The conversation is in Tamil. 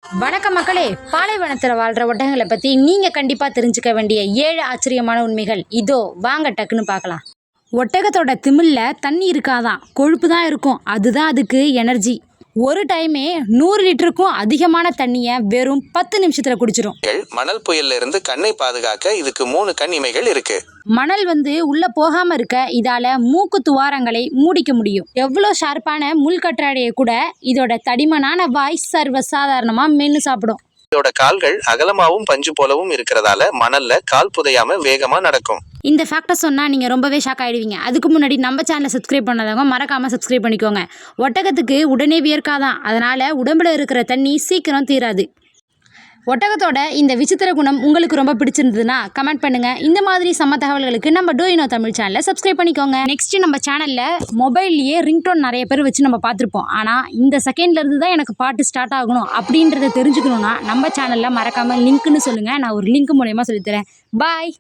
வணக்கம் மக்களே, பாலைவனத்தில் வாழ்கிற ஒட்டகங்களை பற்றி நீங்கள் கண்டிப்பாக தெரிஞ்சுக்க வேண்டிய 7 ஆச்சரியமான உண்மைகள் இதோ வாங்க டக்குன்னு பார்க்கலாம். ஒட்டகத்தோட திமில்ல தண்ணி இருக்காதான், கொழுப்பு தான் இருக்கும். அதுதான் அதுக்கு எனர்ஜி. ஒரு டைமே 100 லிட்டருக்கும் அதிகமான தண்ணியை வெறும் 10 நிமிஷத்தில் குடிச்சிரும். மணல் புயல்ல இருந்து கண்ணை பாதுகாக்க இதுக்கு 3 கண் இமைகள் இருக்கு. மணல் உள்ள போகாம இருக்க இதால மூக்கு துவாரங்களை மூடிக்க முடியும். எவ்வளோ ஷார்ப்பான முள்கற்றாழையை கூட இதோட தடிமனான வாய் சர்வ சாதாரணமா மென்னு சாப்பிடும். இதோட கால்கள் அகலமாவும் பஞ்சு போலவும் இருக்கிறதால மணல்ல கால் புதையாம வேகமா நடக்கும். இந்த ஃபேக்டை சொன்னால் நீங்கள் ரொம்பவே ஷாக் ஆகிடுவீங்க. அதுக்கு முன்னாடி நம்ம சேனலை சப்ஸ்கிரைப் பண்ணாதவங்க மறக்காமல் சப்ஸ்கிரைப் பண்ணிக்கோங்க. ஒட்டகத்துக்கு உடனே வியர்க்காதான், அதனால் உடம்புல இருக்கிற தண்ணி சீக்கிரம் தீராது. ஒட்டகத்தோட இந்த விசித்திர குணம் உங்களுக்கு ரொம்ப பிடிச்சிருந்ததுன்னா கமெண்ட் பண்ணுங்கள். இந்த மாதிரி சம தகவல்களுக்கு நம்ம டூயினோ தமிழ் சேனலை சப்ஸ்கிரைப் பண்ணிக்கோங்க. நெக்ஸ்ட்டு நம்ம சேனலில் மொபைல்லையே ரிங்டோன் நிறைய பேர் வச்சு நம்ம பார்த்துருப்போம். ஆனால் இந்த செகண்ட்லேருந்து தான் எனக்கு பாட்டு ஸ்டார்ட் ஆகணும் அப்படின்றத தெரிஞ்சுக்கணுன்னா நம்ம சேனலில் மறக்காமல் லிங்க்னு சொல்லுங்கள். நான் ஒரு லிங்க் மூலயமா சொல்லித்தரேன். பாய்.